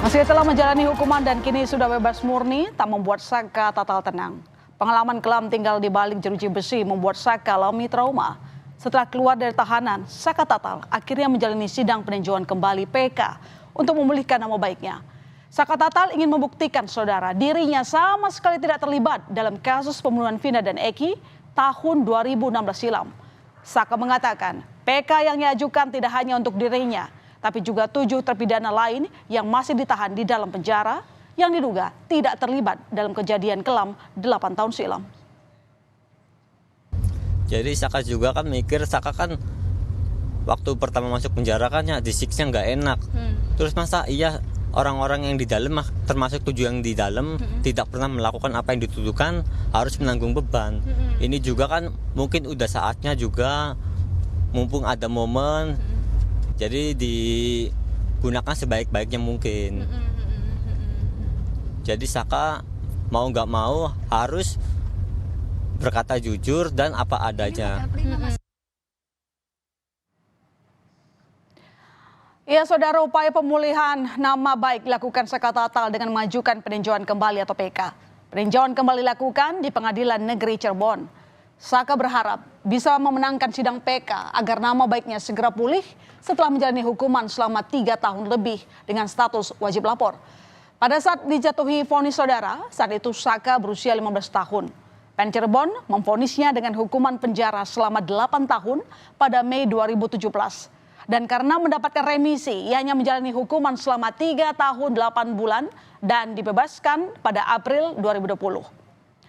Meski telah menjalani hukuman dan kini sudah bebas murni, tak membuat Saka Tatal tenang. Pengalaman kelam tinggal di balik jeruji besi membuat Saka alami trauma. Setelah keluar dari tahanan, Saka Tatal akhirnya menjalani sidang peninjauan kembali PK untuk memulihkan nama baiknya. Saka Tatal ingin membuktikan saudara dirinya sama sekali tidak terlibat dalam kasus pembunuhan Vina dan Eki tahun 2016 silam. Saka mengatakan PK yang diajukan tidak hanya untuk dirinya, tapi juga 7 terpidana lain yang masih ditahan di dalam penjara yang diduga tidak terlibat dalam kejadian kelam 8 tahun silam. Jadi Saka juga kan mikir, Saka kan waktu pertama masuk penjara kan ya disiksa nggak enak. Terus masa iya orang-orang yang di dalam, termasuk 7 yang di dalam, tidak pernah melakukan apa yang dituduhkan, harus menanggung beban. Ini juga kan mungkin udah saatnya juga, mumpung ada momen, jadi digunakan sebaik-baiknya mungkin. Jadi Saka mau nggak mau harus berkata jujur dan apa adanya. Ya saudara, upaya pemulihan nama baik dilakukan Saka Tatal dengan mengajukan peninjauan kembali atau PK. Peninjauan kembali dilakukan di Pengadilan Negeri Cirebon. Saka berharap bisa memenangkan sidang PK agar nama baiknya segera pulih setelah menjalani hukuman selama 3 tahun lebih dengan status wajib lapor. Pada saat dijatuhi vonis saudara, saat itu Saka berusia 15 tahun. PN Cirebon memvonisnya dengan hukuman penjara selama 8 tahun pada Mei 2017. Dan karena mendapatkan remisi, ia hanya menjalani hukuman selama 3 tahun 8 bulan dan dibebaskan pada April 2020.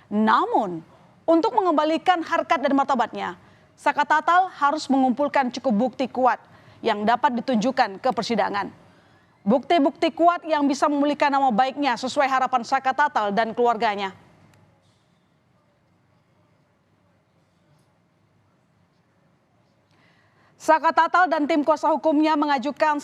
Namun, untuk mengembalikan harkat dan martabatnya, Saka Tatal harus mengumpulkan cukup bukti kuat yang dapat ditunjukkan ke persidangan. Bukti-bukti kuat yang bisa memulihkan nama baiknya sesuai harapan Saka Tatal dan keluarganya. Saka Tatal dan tim kuasa hukumnya mengajukan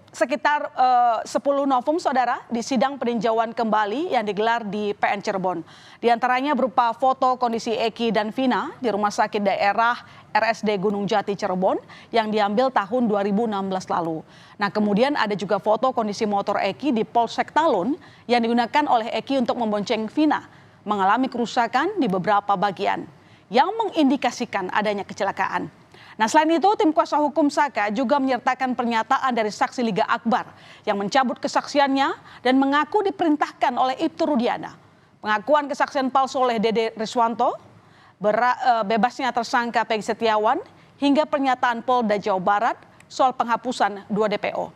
sekitar 10 novum saudara di sidang peninjauan kembali yang digelar di PN Cirebon. Di antaranya berupa foto kondisi Eki dan Vina di rumah sakit daerah RSD Gunung Jati Cirebon yang diambil tahun 2016 lalu. Nah, kemudian ada juga foto kondisi motor Eki di Polsek Talun yang digunakan oleh Eki untuk membonceng Vina mengalami kerusakan di beberapa bagian yang mengindikasikan adanya kecelakaan. Nah, selain itu, tim kuasa hukum Saka juga menyertakan pernyataan dari saksi Liga Akbar yang mencabut kesaksiannya dan mengaku diperintahkan oleh Ibtu Rudiana. Pengakuan kesaksian palsu oleh Dede Riswanto, bebasnya tersangka Peggy Setiawan, hingga pernyataan Polda Jawa Barat soal penghapusan 2 DPO.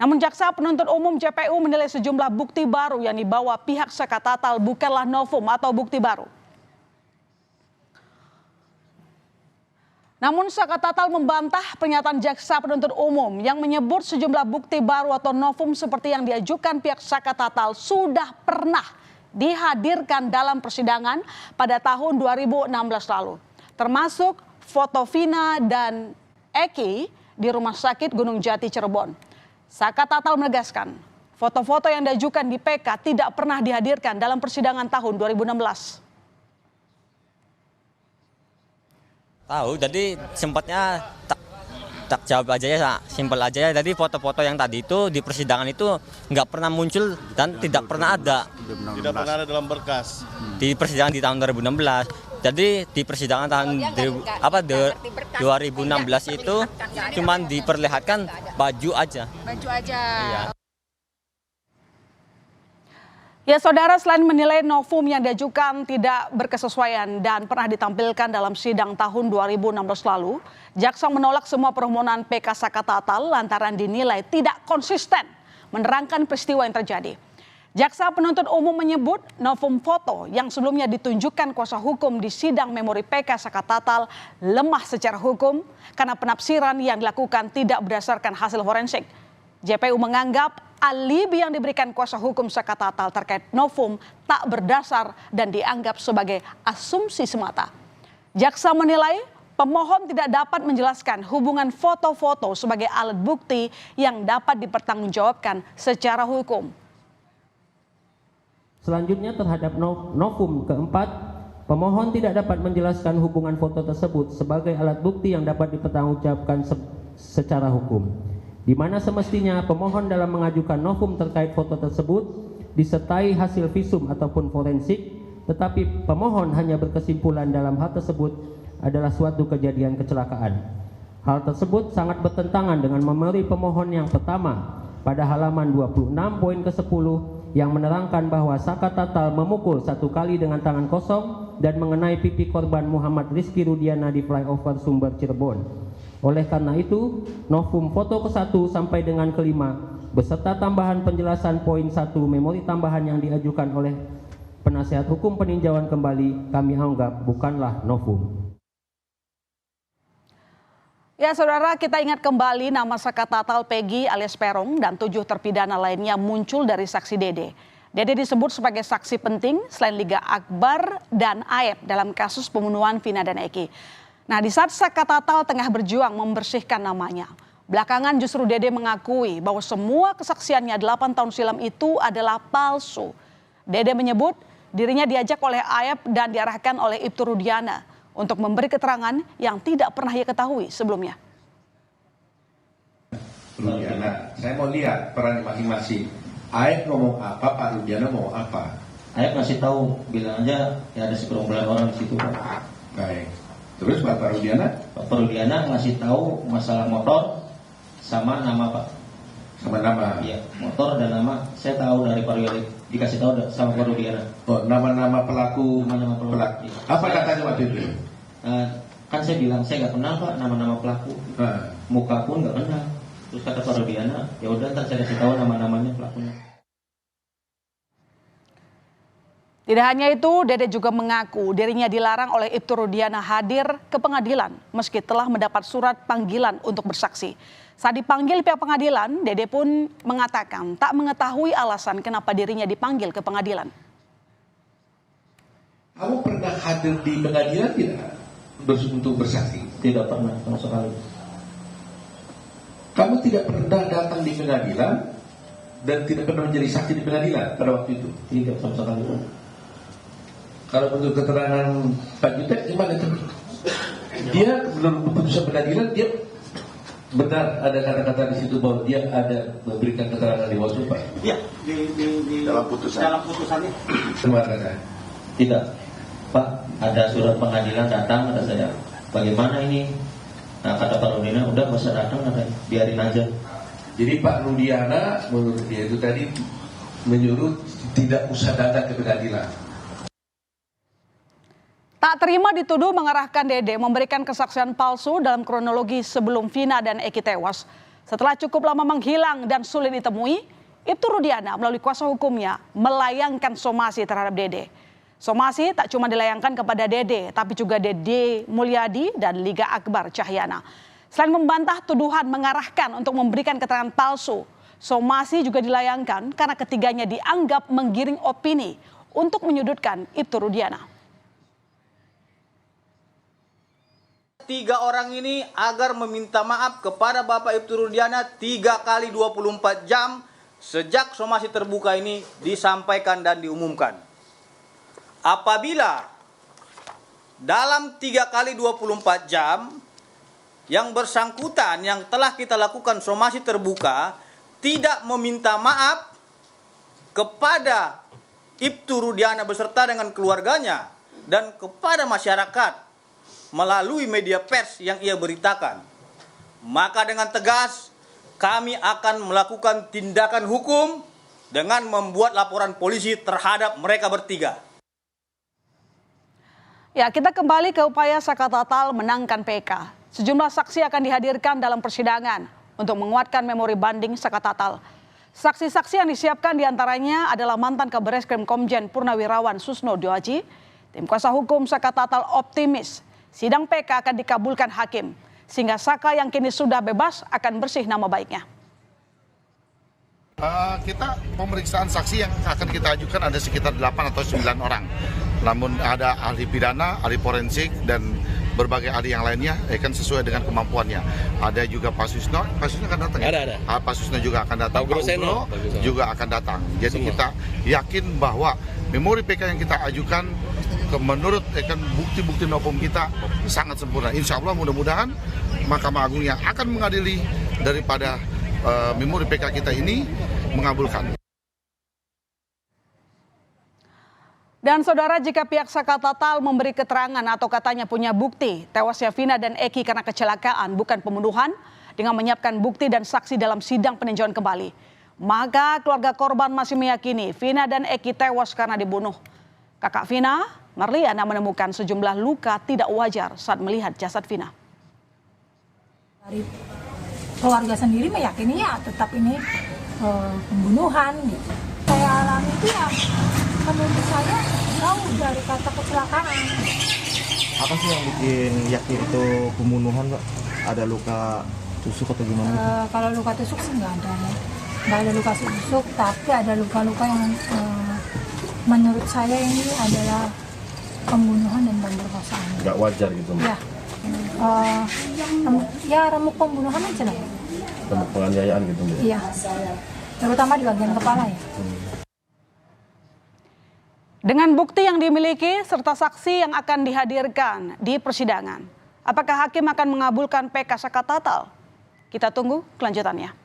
Namun jaksa penuntut umum JPU menilai sejumlah bukti baru yang dibawa pihak Saka Tatal bukanlah novum atau bukti baru. Namun Saka Tatal membantah pernyataan jaksa penuntut umum yang menyebut sejumlah bukti baru atau novum seperti yang diajukan pihak Saka Tatal sudah pernah dihadirkan dalam persidangan pada tahun 2016 lalu. Termasuk foto Vina dan Eki di rumah sakit Gunung Jati Cirebon. Saka Tatal menegaskan foto-foto yang diajukan di PK tidak pernah dihadirkan dalam persidangan tahun 2016. Tahu, jadi sempatnya tak jawab aja ya, simpel aja ya. Jadi foto-foto yang tadi itu di persidangan itu nggak pernah muncul dan tidak pernah ada. Tidak pernah ada dalam berkas. Di persidangan di tahun 2016. Jadi di persidangan tahun 2016 itu cuman diperlihatkan baju aja. Baju aja. Iya. Ya saudara, selain menilai novum yang diajukan tidak berkesesuaian dan pernah ditampilkan dalam sidang tahun 2016 lalu, jaksa menolak semua permohonan PK Saka Tatal lantaran dinilai tidak konsisten menerangkan peristiwa yang terjadi. Jaksa penuntut umum menyebut novum foto yang sebelumnya ditunjukkan kuasa hukum di sidang memori PK Saka Tatal lemah secara hukum karena penafsiran yang dilakukan tidak berdasarkan hasil forensik. JPU menganggap alibi yang diberikan kuasa hukum Saka Tatal terkait novum tak berdasar dan dianggap sebagai asumsi semata. Jaksa menilai pemohon tidak dapat menjelaskan hubungan foto-foto sebagai alat bukti yang dapat dipertanggungjawabkan secara hukum. Selanjutnya terhadap novum keempat, pemohon tidak dapat menjelaskan hubungan foto tersebut sebagai alat bukti yang dapat dipertanggungjawabkan secara hukum. di mana semestinya pemohon dalam mengajukan novum terkait foto tersebut disertai hasil visum ataupun forensik, tetapi pemohon hanya berkesimpulan dalam hal tersebut adalah suatu kejadian kecelakaan. Hal tersebut sangat bertentangan dengan memori pemohon yang pertama pada halaman 26 poin ke-10 yang menerangkan bahwa Saka Tatal memukul 1 kali dengan tangan kosong dan mengenai pipi korban Muhammad Rizky Rudiana di flyover Sumber Cirebon. Oleh karena itu, novum foto ke-1 sampai dengan ke-5 beserta tambahan penjelasan poin 1 memori tambahan yang diajukan oleh penasihat hukum peninjauan kembali kami anggap bukanlah novum. Ya saudara, kita ingat kembali nama Saka Tatal Peggy alias Peron dan 7 terpidana lainnya muncul dari saksi Dede. Dede disebut sebagai saksi penting selain Liga Akbar dan Aep dalam kasus pembunuhan Vina dan Eki. Nah, di saat Saka Tatal tengah berjuang membersihkan namanya, belakangan justru Dede mengakui bahwa semua kesaksiannya 8 tahun silam itu adalah palsu. Dede menyebut dirinya diajak oleh Aep dan diarahkan oleh Ibtu Rudiana untuk memberi keterangan yang tidak pernah ia ketahui sebelumnya. Rudiana, saya mau lihat peran masing-masing. Aep ngomong apa, Pak Rudiana ngomong apa? Aep ngasih tahu, bilang aja ya ada segerombolan orang di situ, Pak. Baik. Terus Pak Rudiana? Pak Rudiana ngasih tahu masalah motor sama nama, Pak. Sama nama? Iya, motor dan nama. Saya tahu dari Pak Rudiana, dikasih tahu sama Pak Rudiana. Oh, nama-nama pelaku. Nama-nama pelaku. Iya. Apa katanya waktu itu? Kan saya bilang saya nggak kenal, Pak, nama-nama pelaku. Muka pun nggak kenal. Terus kata Pak Rudiana, ya udah ntar saya kasih tahu nama-namanya pelakunya. Tidak hanya itu, Dede juga mengaku dirinya dilarang oleh Ibtu Rudiana hadir ke pengadilan meski telah mendapat surat panggilan untuk bersaksi. Saat dipanggil pihak pengadilan, Dede pun mengatakan tak mengetahui alasan kenapa dirinya dipanggil ke pengadilan. Kamu pernah hadir di pengadilan tidak? Untuk bersaksi? Tidak pernah, sama sekali. Kamu tidak pernah datang di pengadilan dan tidak pernah menjadi saksi di pengadilan pada waktu itu? Tidak, sama sekali. Kalau menurut keterangan Pak Jutek, gimana itu? Dia menurut keputusan pengadilan, dia benar ada kata-kata di situ bahwa dia ada memberikan keterangan di bawah sumpah. Iya, di dalam putusannya. Gimana? Tidak, Pak, ada surat pengadilan datang, kata saya. Bagaimana ini? Nah, kata Pak Rudiana, udah nggak usah datang, katanya, biarin aja. Jadi Pak Rudiana menurut dia itu tadi menyuruh tidak usah datang ke pengadilan. Tak terima dituduh mengarahkan Dede memberikan kesaksian palsu dalam kronologi sebelum Vina dan Eki tewas. Setelah cukup lama menghilang dan sulit ditemui, Ibtu Rudiana melalui kuasa hukumnya melayangkan somasi terhadap Dede. Somasi tak cuma dilayangkan kepada Dede, tapi juga Dede Mulyadi dan Liga Akbar Cahyana. Selain membantah tuduhan mengarahkan untuk memberikan keterangan palsu, somasi juga dilayangkan karena ketiganya dianggap menggiring opini untuk menyudutkan Ibtu Rudiana. 3 orang ini agar meminta maaf kepada Bapak Ibtu Rudiana 3 kali 24 jam sejak somasi terbuka ini disampaikan dan diumumkan. Apabila dalam 3 kali 24 jam yang bersangkutan yang telah kita lakukan somasi terbuka tidak meminta maaf kepada Ibtu Rudiana beserta dengan keluarganya dan kepada masyarakat melalui media pers yang ia beritakan, maka dengan tegas kami akan melakukan tindakan hukum dengan membuat laporan polisi terhadap mereka bertiga. Ya, kita kembali ke upaya Saka Tatal menangkan PK. Sejumlah saksi akan dihadirkan dalam persidangan untuk menguatkan memori banding Saka Tatal. Saksi-saksi yang disiapkan diantaranya adalah mantan Kabareskrim Komjen Purnawirawan Susno Dioaji. Tim kuasa hukum Saka Tatal optimis sidang PK akan dikabulkan hakim, sehingga Saka yang kini sudah bebas akan bersih nama baiknya. Kita pemeriksaan saksi yang akan kita ajukan ada sekitar 8 atau 9 orang. Namun ada ahli pidana, ahli forensik, dan berbagai ahli yang lainnya kan sesuai dengan kemampuannya. Ada juga Pak Susno akan datang. Ada. Pak Susno juga akan datang. Pak Ugro juga akan datang. Jadi semua. kita yakin bahwa memori PK yang kita ajukan menurut bukti-bukti novum kita sangat sempurna. Insya Allah mudah-mudahan Mahkamah Agung yang akan mengadili daripada memori PK kita ini mengabulkan. Dan saudara, jika pihak Saka Tatal memberi keterangan atau katanya punya bukti tewasnya Vina dan Eki karena kecelakaan bukan pembunuhan dengan menyiapkan bukti dan saksi dalam sidang peninjauan kembali, maka keluarga korban masih meyakini Vina dan Eki tewas karena dibunuh. Kakak Vina, Marliana, menemukan sejumlah luka tidak wajar saat melihat jasad Vina. Dari keluarga sendiri meyakini ya tetap ini pembunuhan gitu. Saya alami itu ya menurut saya jauh dari kata kecelakaan. Apa sih yang bikin yakin itu pembunuhan, Pak? Ada luka tusuk atau gimana? Kalau luka tusuk sih nggak ada ya. Nggak ada luka tusuk, tapi ada luka-luka yang menurut saya ini adalah pembunuhan dan pemerkosaan. Nggak wajar gitu, Mbak? Ya, ya remuk pembunuhan aja lah. Remuk penganiayaan gitu, Mbak? Iya, terutama di bagian kepala ya. Dengan bukti yang dimiliki serta saksi yang akan dihadirkan di persidangan, apakah hakim akan mengabulkan PK Saka Tatal? Kita tunggu kelanjutannya.